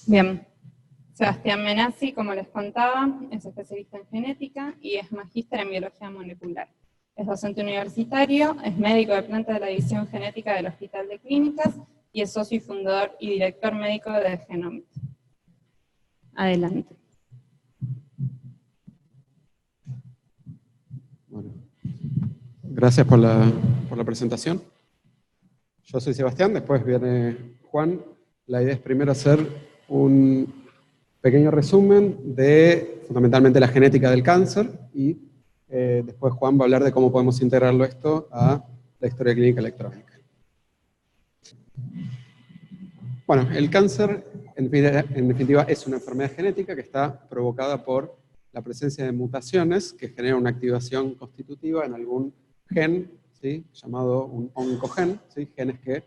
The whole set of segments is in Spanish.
Bien. Sebastián Menazzi, como les contaba, es especialista en genética y es magíster en biología molecular. Es docente universitario, es médico de planta de la División Genética del Hospital de Clínicas y es socio y fundador y director médico de Genomics. Adelante. Bueno, gracias por la presentación. Yo soy Sebastián, después viene Juan. La idea es primero hacer un pequeño resumen de fundamentalmente la genética del cáncer y después Juan va a hablar de cómo podemos integrarlo esto a la historia clínica electrónica. Bueno, el cáncer en definitiva es una enfermedad genética que está provocada por la presencia de mutaciones que generan una activación constitutiva en algún gen, ¿sí?, llamado un oncogen, ¿sí?, genes que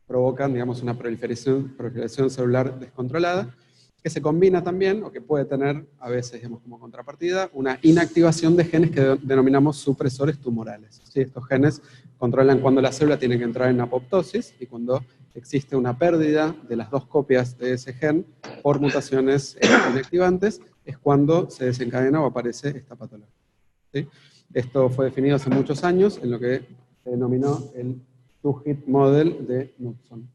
provocan, digamos, una proliferación celular descontrolada, que se combina también, o que puede tener a veces, digamos, como contrapartida, una inactivación de genes que denominamos supresores tumorales, ¿sí? Estos genes controlan cuando la célula tiene que entrar en apoptosis y cuando existe una pérdida de las dos copias de ese gen por mutaciones inactivantes, es cuando se desencadena o aparece esta patología, ¿sí? Esto fue definido hace muchos años en lo que se denominó el Two-Hit Model de Knudson.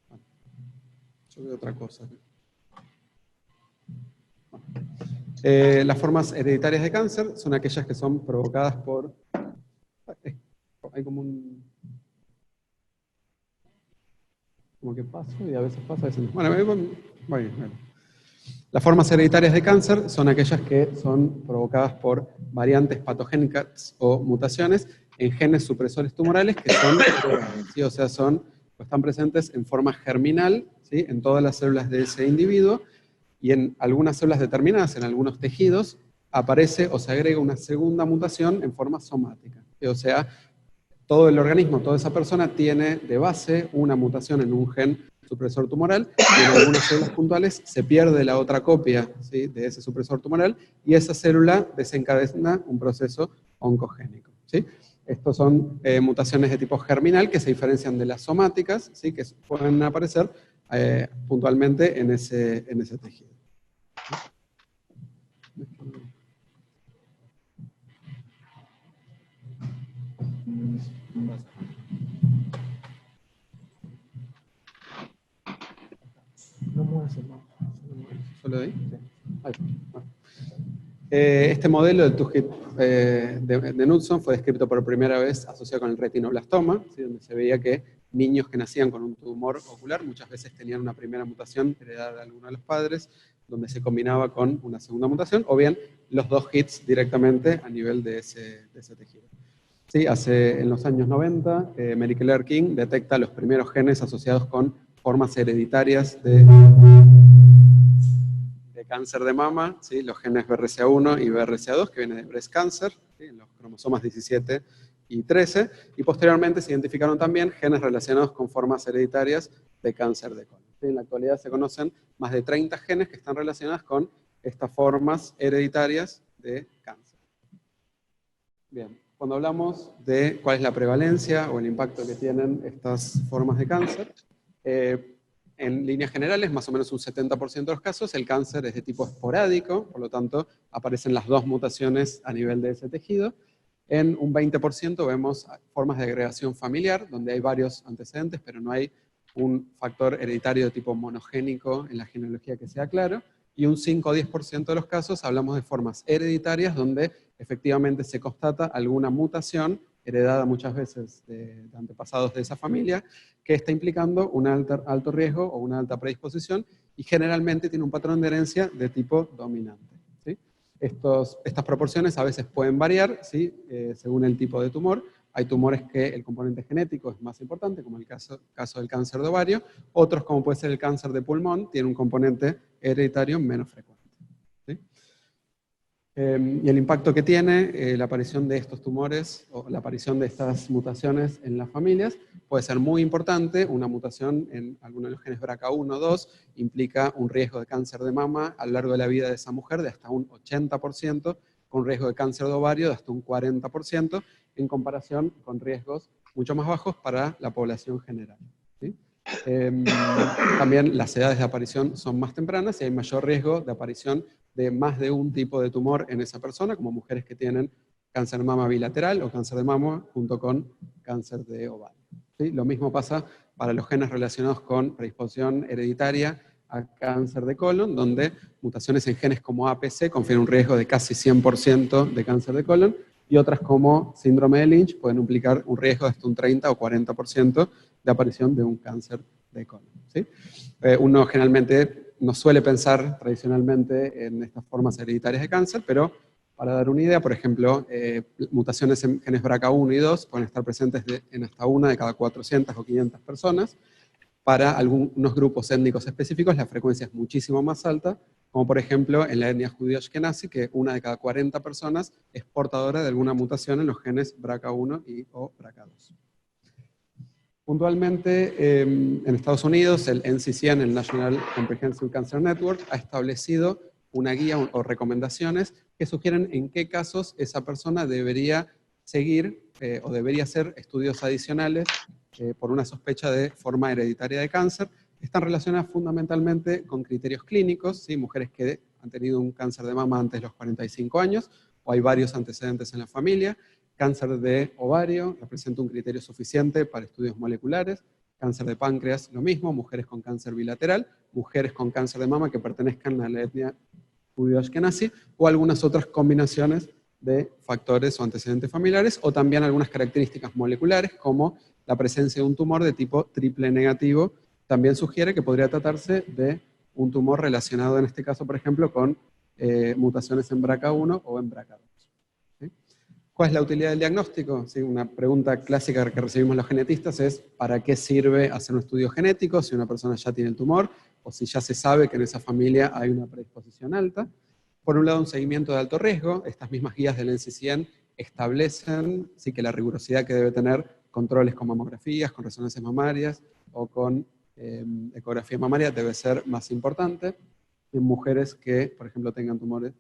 Bueno, yo veo otra cosa. Las formas hereditarias de cáncer son aquellas que son provocadas por... Hay como un... como que paso y a veces pasa, a veces no. Bueno. Las formas hereditarias de cáncer son aquellas que son provocadas por variantes patogénicas o mutaciones en genes supresores tumorales que son heredables, ¿sí? O sea, están presentes en forma germinal, ¿sí?, en todas las células de ese individuo, y en algunas células determinadas, en algunos tejidos, aparece o se agrega una segunda mutación en forma somática. O sea, todo el organismo, toda esa persona tiene de base una mutación en un gen supresor tumoral, y en algunas células puntuales se pierde la otra copia, ¿sí?, de ese supresor tumoral, y esa célula desencadena un proceso oncogénico, ¿sí? Estos son mutaciones de tipo germinal que se diferencian de las somáticas, ¿sí?, que pueden aparecer puntualmente en ese tejido. No mueves el mapa. ¿Solo ahí? Sí. Ahí. Bueno. Este modelo del Two-Hit de Knudson fue descrito por primera vez asociado con el retinoblastoma, ¿sí?, donde se veía que niños que nacían con un tumor ocular muchas veces tenían una primera mutación heredada de alguno de los padres, donde se combinaba con una segunda mutación, o bien los dos hits directamente a nivel de ese tejido. Sí, en los años 90, Mary Claire King detecta los primeros genes asociados con formas hereditarias de cáncer de mama, ¿sí?, los genes BRCA1 y BRCA2, que vienen de breast cancer, ¿sí?, en los cromosomas 17 y 13, y posteriormente se identificaron también genes relacionados con formas hereditarias de cáncer de colon. ¿Sí? En la actualidad se conocen más de 30 genes que están relacionadas con estas formas hereditarias de cáncer. Bien, cuando hablamos de cuál es la prevalencia o el impacto que tienen estas formas de cáncer, en líneas generales, más o menos un 70% de los casos, el cáncer es de tipo esporádico, por lo tanto, aparecen las dos mutaciones a nivel de ese tejido. En un 20% vemos formas de agregación familiar, donde hay varios antecedentes, pero no hay un factor hereditario de tipo monogénico en la genealogía que sea claro. Y un 5 o 10% de los casos hablamos de formas hereditarias, donde efectivamente se constata alguna mutación heredada muchas veces de antepasados de esa familia, que está implicando un alto riesgo o una alta predisposición, y generalmente tiene un patrón de herencia de tipo dominante, ¿sí? Estas proporciones a veces pueden variar, ¿sí?, según el tipo de tumor. Hay tumores que el componente genético es más importante, como el caso del cáncer de ovario. Otros, como puede ser el cáncer de pulmón, tienen un componente hereditario menos frecuente, ¿sí? Y el impacto que tiene la aparición de estos tumores o la aparición de estas mutaciones en las familias puede ser muy importante. Una mutación en alguno de los genes BRCA1 o 2 implica un riesgo de cáncer de mama a lo largo de la vida de esa mujer de hasta un 80%, con riesgo de cáncer de ovario de hasta un 40%, en comparación con riesgos mucho más bajos para la población general, ¿sí? También las edades de aparición son más tempranas y hay mayor riesgo de aparición de más de un tipo de tumor en esa persona, como mujeres que tienen cáncer de mama bilateral o cáncer de mama junto con cáncer de ovario. ¿Sí? Lo mismo pasa para los genes relacionados con predisposición hereditaria a cáncer de colon, donde mutaciones en genes como APC confieren un riesgo de casi 100% de cáncer de colon, y otras como síndrome de Lynch pueden implicar un riesgo de hasta un 30 o 40% de aparición de un cáncer de colon. ¿Sí? Uno generalmente no suele pensar tradicionalmente en estas formas hereditarias de cáncer, pero para dar una idea, por ejemplo, mutaciones en genes BRCA1 y 2 pueden estar presentes en hasta una de cada 400 o 500 personas. Para algunos grupos étnicos específicos la frecuencia es muchísimo más alta, como por ejemplo en la etnia judía ashkenazi, que una de cada 40 personas es portadora de alguna mutación en los genes BRCA1 o BRCA2. Puntualmente, en Estados Unidos, el NCCN, el National Comprehensive Cancer Network, ha establecido una guía o recomendaciones que sugieren en qué casos esa persona debería seguir o debería hacer estudios adicionales por una sospecha de forma hereditaria de cáncer. Están relacionadas fundamentalmente con criterios clínicos, ¿sí? Mujeres que han tenido un cáncer de mama antes de los 45 años, o hay varios antecedentes en la familia. Cáncer de ovario representa un criterio suficiente para estudios moleculares. Cáncer de páncreas, lo mismo. Mujeres con cáncer bilateral, mujeres con cáncer de mama que pertenezcan a la etnia judío-ashkenazi, o algunas otras combinaciones de factores o antecedentes familiares, o también algunas características moleculares, como la presencia de un tumor de tipo triple negativo, también sugiere que podría tratarse de un tumor relacionado, en este caso, por ejemplo, con mutaciones en BRCA1 o en BRCA2. ¿Sí? ¿Cuál es la utilidad del diagnóstico? Sí, una pregunta clásica que recibimos los genetistas es ¿para qué sirve hacer un estudio genético si una persona ya tiene el tumor o si ya se sabe que en esa familia hay una predisposición alta? Por un lado, un seguimiento de alto riesgo. Estas mismas guías del NCCN establecen sí, que la rigurosidad que debe tener controles con mamografías, con resonancias mamarias o con ecografía mamaria debe ser más importante. En mujeres que, por ejemplo, tengan tumores,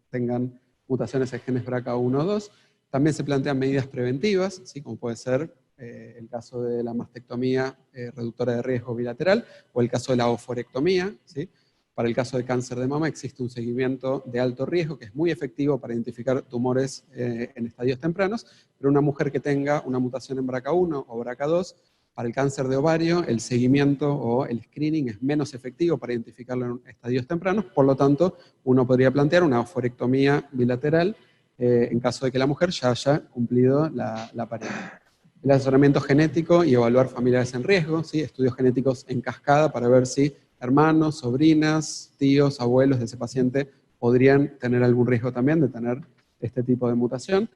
tengan mutaciones en genes BRCA1 o 2. También se plantean medidas preventivas, ¿sí? Como puede ser el caso de la mastectomía reductora de riesgo bilateral o el caso de la oforectomía. ¿Sí? Para el caso de cáncer de mama existe un seguimiento de alto riesgo que es muy efectivo para identificar tumores en estadios tempranos, pero una mujer que tenga una mutación en BRCA1 o BRCA2, para el cáncer de ovario el seguimiento o el screening es menos efectivo para identificarlo en estadios tempranos, por lo tanto uno podría plantear una oforectomía bilateral en caso de que la mujer ya haya cumplido la pareja. El asesoramiento genético y evaluar familiares en riesgo, ¿sí? Estudios genéticos en cascada para ver si hermanos, sobrinas, tíos, abuelos de ese paciente podrían tener algún riesgo también de tener este tipo de mutación.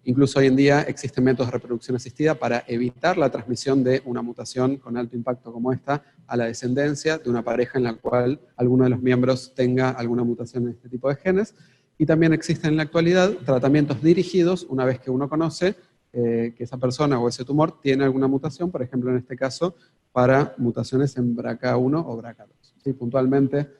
Incluso hoy en día existen métodos de reproducción asistida para evitar la transmisión de una mutación con alto impacto como esta a la descendencia de una pareja en la cual alguno de los miembros tenga alguna mutación en este tipo de genes. Y también existen en la actualidad tratamientos dirigidos una vez que uno conoce que esa persona o ese tumor tiene alguna mutación, por ejemplo en este caso para mutaciones en BRCA1 o BRCA2. ¿Sí? Puntualmente,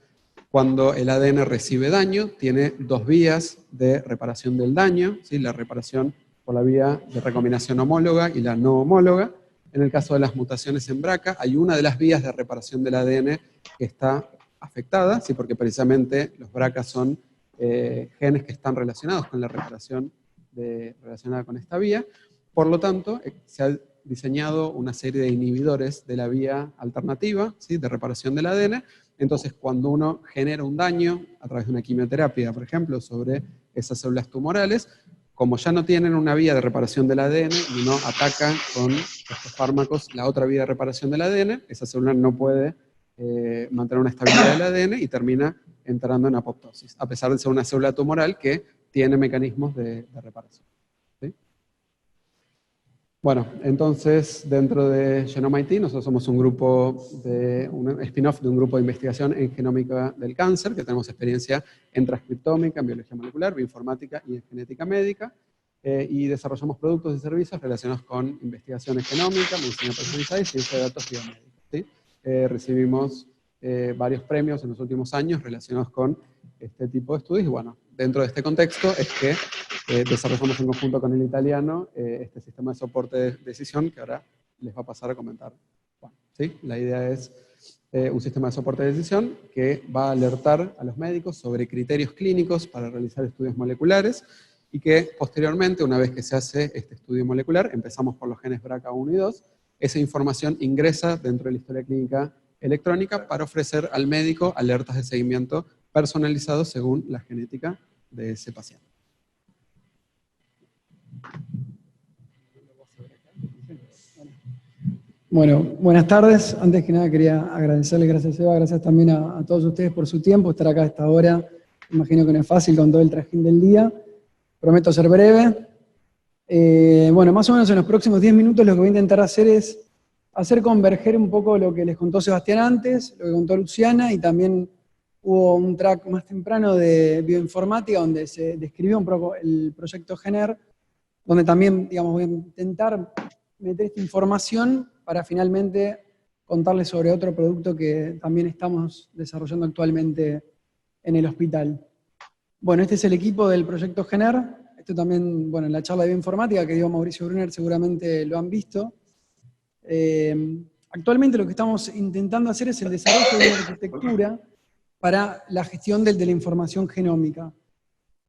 cuando el ADN recibe daño, tiene dos vías de reparación del daño, ¿sí? La reparación por la vía de recombinación homóloga y la no homóloga. En el caso de las mutaciones en BRCA, hay una de las vías de reparación del ADN que está afectada, ¿sí? Porque precisamente los BRCA son genes que están relacionados con la reparación relacionada con esta vía. Por lo tanto, se ha diseñado una serie de inhibidores de la vía alternativa, ¿sí? De reparación del ADN. Entonces, cuando uno genera un daño a través de una quimioterapia, por ejemplo, sobre esas células tumorales, como ya no tienen una vía de reparación del ADN y uno ataca con estos fármacos la otra vía de reparación del ADN, esa célula no puede mantener una estabilidad del ADN y termina entrando en apoptosis, a pesar de ser una célula tumoral que tiene mecanismos de reparación. ¿Sí? Bueno, entonces dentro de Genome IT nosotros somos un grupo, un spin-off de un grupo de investigación en genómica del cáncer, que tenemos experiencia en transcriptómica, en biología molecular, bioinformática y en genética médica, y desarrollamos productos y servicios relacionados con investigación genómica, medicina personalizada y ciencia de datos biomédicos. ¿Sí? Recibimos varios premios en los últimos años relacionados con este tipo de estudios, y bueno, dentro de este contexto es que desarrollamos en conjunto con el italiano este sistema de soporte de decisión que ahora les va a pasar a comentar Juan. ¿sí? La idea es un sistema de soporte de decisión que va a alertar a los médicos sobre criterios clínicos para realizar estudios moleculares y que posteriormente, una vez que se hace este estudio molecular, empezamos por los genes BRCA1 y 2, esa información ingresa dentro de la historia clínica electrónica para ofrecer al médico alertas de seguimiento personalizados según la genética de ese paciente. Bueno, buenas tardes. Antes que nada quería agradecerles, gracias Eva, gracias también a todos ustedes por su tiempo, estar acá a esta hora. Imagino que no es fácil con todo el trajín del día. Prometo ser breve. Bueno, más o menos en los próximos 10 minutos lo que voy a intentar hacer es hacer converger un poco lo que les contó Sebastián antes, lo que contó Luciana, y también hubo un track más temprano de bioinformática donde se describió un poco el proyecto GENER, donde también, digamos, voy a intentar meter esta información para finalmente contarles sobre otro producto que también estamos desarrollando actualmente en el hospital. Bueno, este es el equipo del proyecto GENER. Esto también, bueno, en la charla de bioinformática que dio Mauricio Brunner seguramente lo han visto. Actualmente lo que estamos intentando hacer es el desarrollo de una arquitectura para la gestión de la información genómica.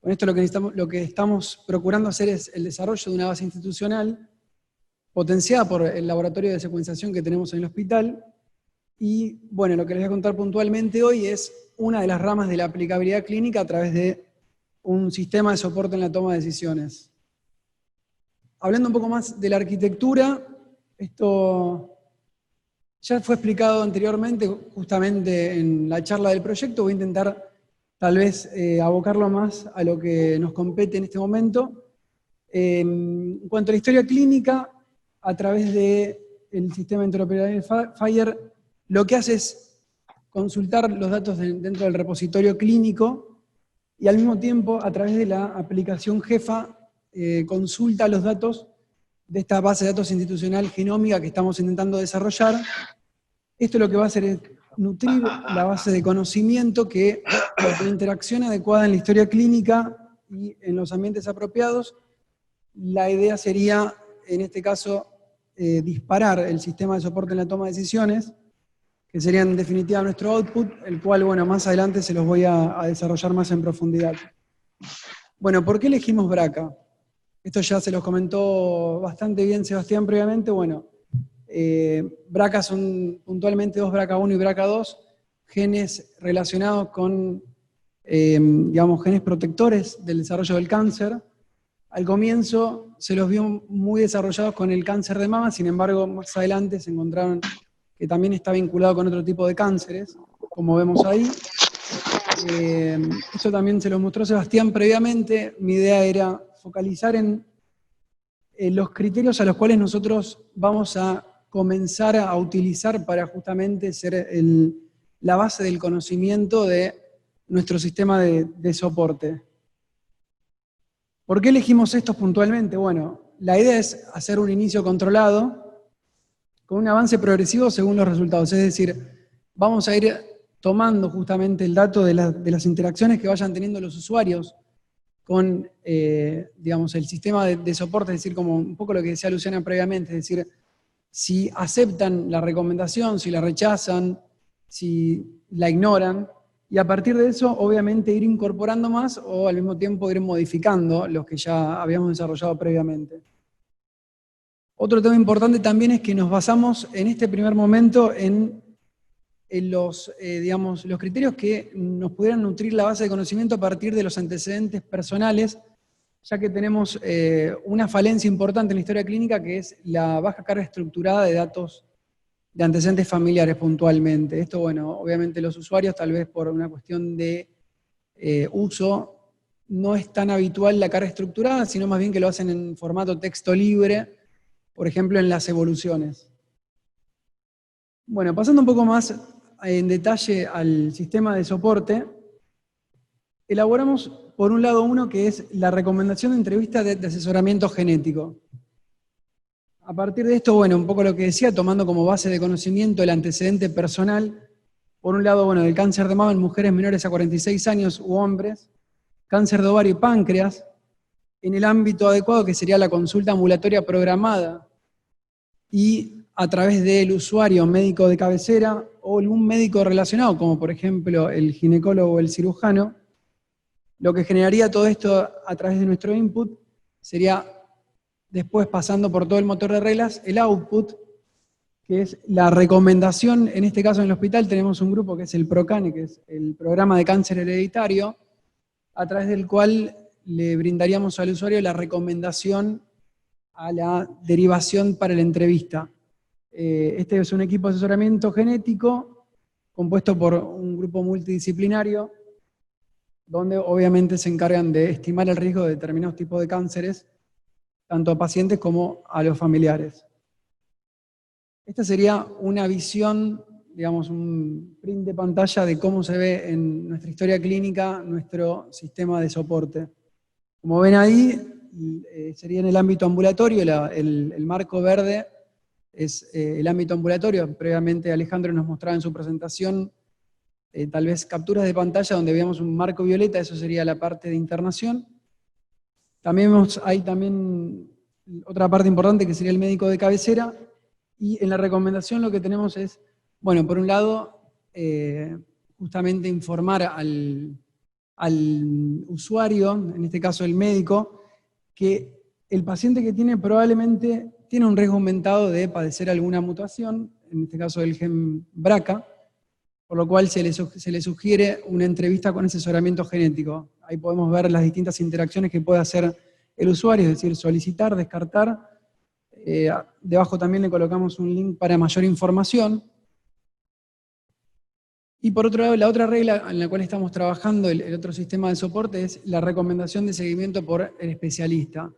Con esto lo que estamos procurando hacer es el desarrollo de una base institucional potenciada por el laboratorio de secuenciación que tenemos en el hospital. Y bueno, lo que les voy a contar puntualmente hoy es una de las ramas de la aplicabilidad clínica a través de un sistema de soporte en la toma de decisiones. Hablando un poco más de la arquitectura, esto ya fue explicado anteriormente, justamente en la charla del proyecto. Voy a intentar tal vez abocarlo más a lo que nos compete en este momento. En cuanto a la historia clínica, a través del sistema interoperable FHIR, lo que hace es consultar los datos dentro del repositorio clínico y al mismo tiempo, a través de la aplicación Jefa, consulta los datos de esta base de datos institucional genómica que estamos intentando desarrollar. Esto lo que va a hacer es nutrir la base de conocimiento que, por interacción adecuada en la historia clínica y en los ambientes apropiados, la idea sería, en este caso, disparar el sistema de soporte en la toma de decisiones, que sería en definitiva nuestro output, el cual, bueno, más adelante se los voy a desarrollar más en profundidad. Bueno, ¿por qué elegimos BRCA? Esto ya se los comentó bastante bien Sebastián previamente. Bueno, BRCA son puntualmente dos BRCA1 y BRCA2, genes relacionados con, digamos, genes protectores del desarrollo del cáncer. Al comienzo se los vio muy desarrollados con el cáncer de mama, sin embargo, más adelante se encontraron que también está vinculado con otro tipo de cánceres, como vemos ahí. Esto también se lo mostró Sebastián previamente. Mi idea era focalizar en los criterios a los cuales nosotros vamos a comenzar a utilizar para justamente ser la base del conocimiento de nuestro sistema de soporte. ¿Por qué elegimos estos puntualmente? Bueno, la idea es hacer un inicio controlado con un avance progresivo según los resultados. Es decir, vamos a ir tomando justamente el dato de las interacciones que vayan teniendo los usuarios con, digamos, el sistema de soporte, es decir, como un poco lo que decía Luciana previamente, es decir, si aceptan la recomendación, si la rechazan, si la ignoran, y a partir de eso, obviamente, ir incorporando más o al mismo tiempo ir modificando los que ya habíamos desarrollado previamente. Otro tema importante también es que nos basamos en este primer momento en los criterios que nos pudieran nutrir la base de conocimiento a partir de los antecedentes personales, ya que tenemos una falencia importante en la historia clínica, que es la baja carga estructurada de datos de antecedentes familiares puntualmente. Esto, bueno, obviamente los usuarios, tal vez por una cuestión de uso, no es tan habitual la carga estructurada, sino más bien que lo hacen en formato texto libre, por ejemplo, en las evoluciones. Bueno, pasando un poco más en detalle al sistema de soporte, elaboramos, por un lado, uno que es la recomendación de entrevista de asesoramiento genético. A partir de esto, bueno, un poco lo que decía, tomando como base de conocimiento el antecedente personal, por un lado, bueno, del cáncer de mama en mujeres menores a 46 años u hombres, cáncer de ovario y páncreas, en el ámbito adecuado que sería la consulta ambulatoria programada, y a través del usuario médico de cabecera o algún médico relacionado, como por ejemplo el ginecólogo o el cirujano. Lo que generaría todo esto a través de nuestro input sería, después pasando por todo el motor de reglas, el output, que es la recomendación. En este caso en el hospital tenemos un grupo que es el PROCANE, que es el Programa de Cáncer Hereditario, a través del cual le brindaríamos al usuario la recomendación a la derivación para la entrevista. Este es un equipo de asesoramiento genético compuesto por un grupo multidisciplinario, donde obviamente se encargan de estimar el riesgo de determinados tipos de cánceres, tanto a pacientes como a los familiares. Esta sería una visión, digamos, un print de pantalla de cómo se ve en nuestra historia clínica nuestro sistema de soporte. Como ven ahí, sería en el ámbito ambulatorio, el marco verde es el ámbito ambulatorio. Previamente Alejandro nos mostraba en su presentación tal vez capturas de pantalla donde veíamos un marco violeta, eso sería la parte de internación. También hay también otra parte importante que sería el médico de cabecera, y en la recomendación lo que tenemos es, bueno, por un lado, justamente informar al usuario, en este caso el médico, que el paciente que tiene probablemente tiene un riesgo aumentado de padecer alguna mutación, en este caso del gen BRCA, por lo cual se le sugiere una entrevista con asesoramiento genético. Ahí podemos ver las distintas interacciones que puede hacer el usuario, es decir, solicitar, descartar. Debajo también le colocamos un link para mayor información. Y por otro lado, la otra regla en la cual estamos trabajando, el otro sistema de soporte, es la recomendación de seguimiento por el especialista.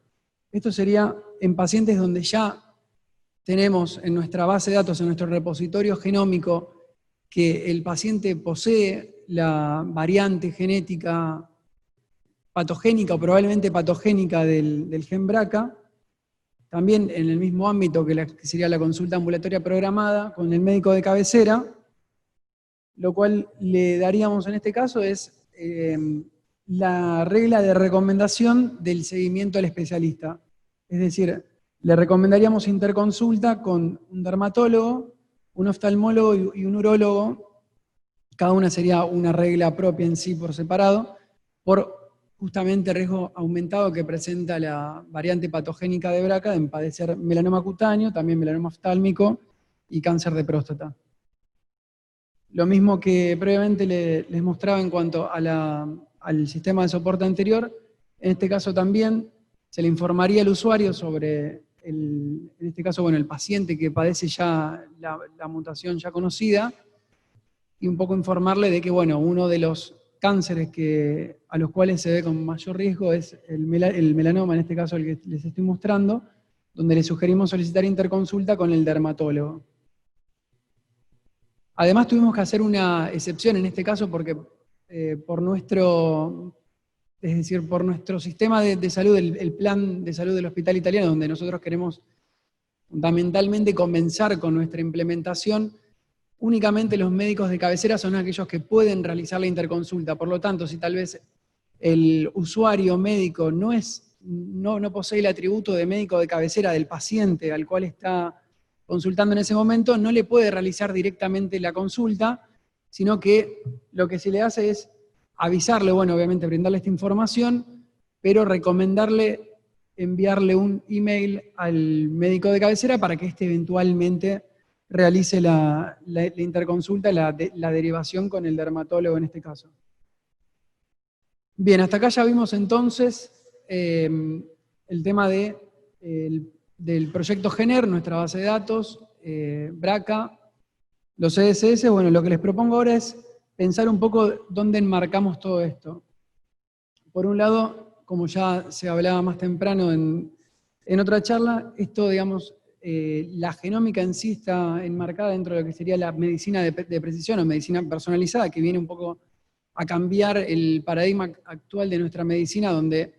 Esto sería en pacientes donde ya tenemos en nuestra base de datos, en nuestro repositorio genómico, que el paciente posee la variante genética patogénica o probablemente patogénica del gen BRCA, también en el mismo ámbito que sería la consulta ambulatoria programada con el médico de cabecera, lo cual le daríamos en este caso es la regla de recomendación del seguimiento al especialista. Es decir, le recomendaríamos interconsulta con un dermatólogo, un oftalmólogo y un urólogo. Cada una sería una regla propia en sí por separado, por justamente el riesgo aumentado que presenta la variante patogénica de BRCA en padecer melanoma cutáneo, también melanoma oftálmico y cáncer de próstata. Lo mismo que previamente les mostraba en cuanto a al sistema de soporte anterior, en este caso también se le informaría al usuario sobre, en este caso, bueno, el paciente que padece ya la mutación ya conocida, y un poco informarle de que, bueno, uno de los cánceres a los cuales se ve con mayor riesgo es el melanoma, en este caso el que les estoy mostrando, donde le sugerimos solicitar interconsulta con el dermatólogo. Además tuvimos que hacer una excepción en este caso porque por nuestro sistema de salud, el plan de salud del Hospital Italiano, donde nosotros queremos fundamentalmente comenzar con nuestra implementación, únicamente los médicos de cabecera son aquellos que pueden realizar la interconsulta. Por lo tanto, si tal vez el usuario médico no posee el atributo de médico de cabecera del paciente al cual está consultando en ese momento, no le puede realizar directamente la consulta, sino que lo que se le hace es avisarle, bueno, obviamente brindarle esta información, pero recomendarle enviarle un email al médico de cabecera para que éste eventualmente realice la interconsulta, la derivación con el dermatólogo en este caso. Bien, hasta acá ya vimos entonces el tema del proyecto GENER, nuestra base de datos, BRCA, los CSS. Bueno, lo que les propongo ahora es pensar un poco dónde enmarcamos todo esto. Por un lado, como ya se hablaba más temprano en otra charla, esto, digamos, la genómica en sí está enmarcada dentro de lo que sería la medicina de precisión o medicina personalizada, que viene un poco a cambiar el paradigma actual de nuestra medicina, donde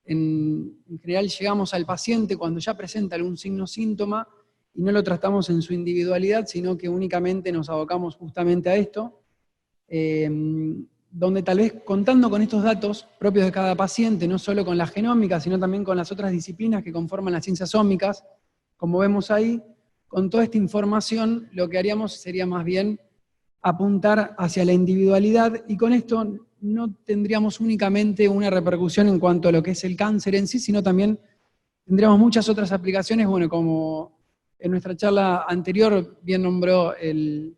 en general llegamos al paciente cuando ya presenta algún signo o síntoma y no lo tratamos en su individualidad, sino que únicamente nos abocamos justamente a esto, donde tal vez contando con estos datos propios de cada paciente, no solo con la genómica, sino también con las otras disciplinas que conforman las ciencias ómicas, como vemos ahí, con toda esta información lo que haríamos sería más bien apuntar hacia la individualidad, y con esto no tendríamos únicamente una repercusión en cuanto a lo que es el cáncer en sí, sino también tendríamos muchas otras aplicaciones, bueno, como en nuestra charla anterior bien nombró el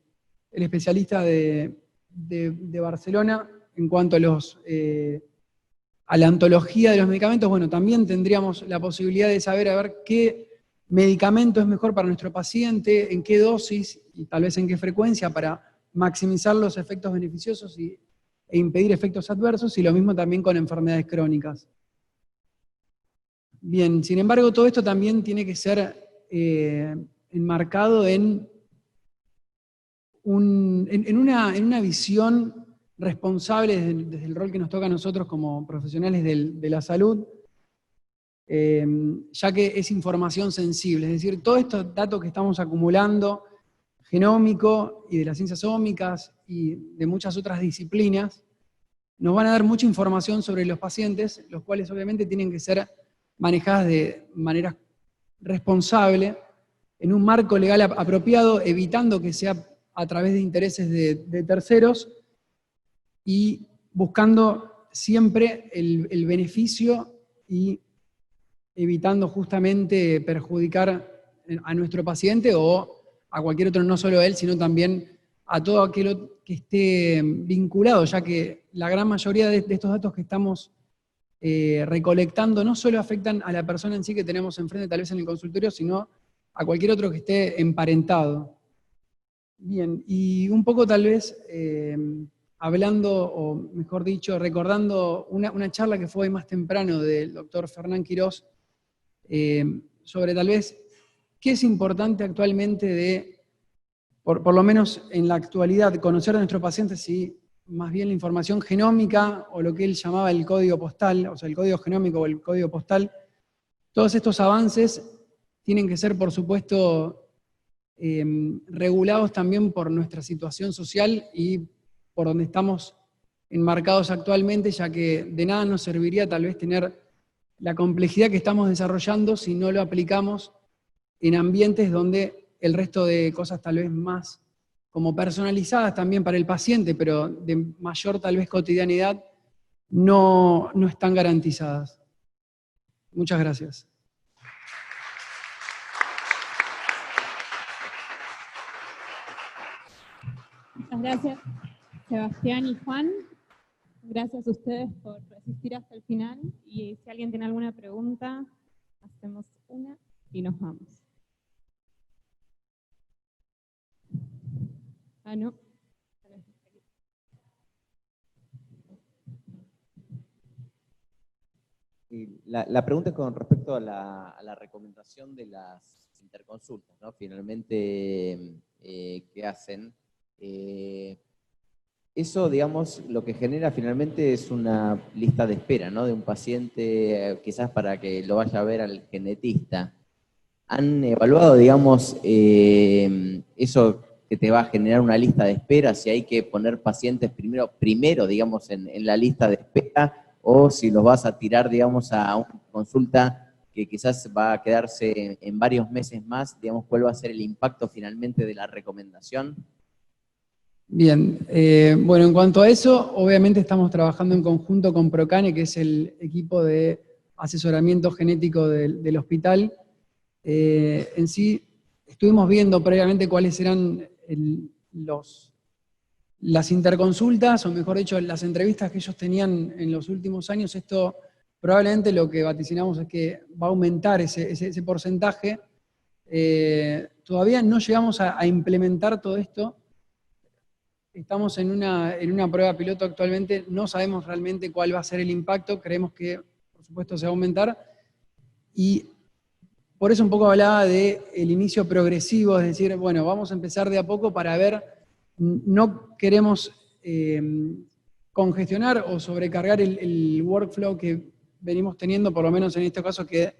especialista de Barcelona en cuanto a la ontología de los medicamentos. Bueno, también tendríamos la posibilidad de saber a ver qué medicamento es mejor para nuestro paciente, en qué dosis y tal vez en qué frecuencia para maximizar los efectos beneficiosos e impedir efectos adversos, y lo mismo también con enfermedades crónicas. Bien, sin embargo, todo esto también tiene que ser enmarcado en una visión responsable desde el rol que nos toca a nosotros como profesionales de la salud, ya que es información sensible, es decir, todos estos datos que estamos acumulando, genómico y de las ciencias ómicas y de muchas otras disciplinas, nos van a dar mucha información sobre los pacientes, los cuales obviamente tienen que ser manejadas de manera responsable, en un marco legal apropiado, evitando que sea a través de intereses de terceros, y buscando siempre el beneficio y evitando justamente perjudicar a nuestro paciente o a cualquier otro, no solo a él, sino también a todo aquel que esté vinculado, ya que la gran mayoría de estos datos que estamos recolectando no solo afectan a la persona en sí que tenemos enfrente, tal vez en el consultorio, sino a cualquier otro que esté emparentado. Bien, y un poco tal vez hablando, o mejor dicho, recordando una charla que fue hoy más temprano del doctor Fernán Quirós, sobre tal vez qué es importante actualmente por lo menos en la actualidad, conocer a nuestros pacientes, si más bien la información genómica o lo que él llamaba el código postal, o sea, el código genómico o el código postal. Todos estos avances tienen que ser, por supuesto, regulados también por nuestra situación social y por donde estamos enmarcados actualmente, ya que de nada nos serviría tal vez tener la complejidad que estamos desarrollando si no lo aplicamos en ambientes donde el resto de cosas tal vez más como personalizadas también para el paciente, pero de mayor tal vez cotidianidad, no están garantizadas. Muchas gracias. Muchas gracias, Sebastián y Juan. Gracias a ustedes por resistir hasta el final. Y si alguien tiene alguna pregunta, hacemos una y nos vamos. Ah, no. La pregunta es con respecto a la recomendación de las interconsultas, ¿no? Finalmente, ¿qué hacen? Eso, digamos, lo que genera finalmente es una lista de espera, ¿no? De un paciente, quizás para que lo vaya a ver al genetista. ¿Han evaluado, digamos, eso que te va a generar una lista de espera, si hay que poner pacientes primero digamos, en la lista de espera, o si los vas a tirar, digamos, a una consulta que quizás va a quedarse en varios meses más, digamos, cuál va a ser el impacto finalmente de la recomendación? Bien, bueno, en cuanto a eso, obviamente estamos trabajando en conjunto con Procane, que es el equipo de asesoramiento genético del hospital. En sí, estuvimos viendo previamente cuáles eran las interconsultas, o mejor dicho, las entrevistas que ellos tenían en los últimos años. Esto probablemente lo que vaticinamos es que va a aumentar ese porcentaje. Todavía no llegamos a implementar todo esto. Estamos en una prueba piloto actualmente, no sabemos realmente cuál va a ser el impacto, creemos que, por supuesto, se va a aumentar, y por eso un poco hablaba del inicio progresivo, es decir, bueno, vamos a empezar de a poco para ver, no queremos congestionar o sobrecargar el workflow que venimos teniendo, por lo menos en este caso, que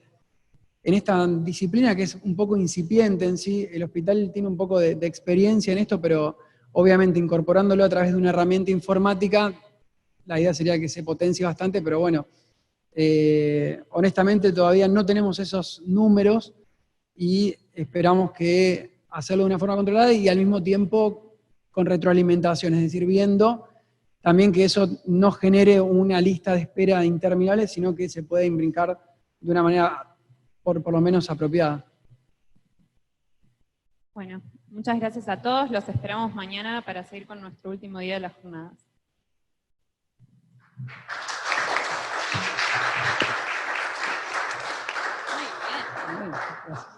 en esta disciplina que es un poco incipiente en sí. El hospital tiene un poco de experiencia en esto, pero obviamente incorporándolo a través de una herramienta informática, la idea sería que se potencie bastante, pero bueno, honestamente todavía no tenemos esos números, y esperamos que hacerlo de una forma controlada y al mismo tiempo con retroalimentación, es decir, viendo también que eso no genere una lista de espera interminable, sino que se pueda imbricar de una manera por lo menos apropiada. Bueno, muchas gracias a todos. Los esperamos mañana para seguir con nuestro último día de las jornadas. Gracias.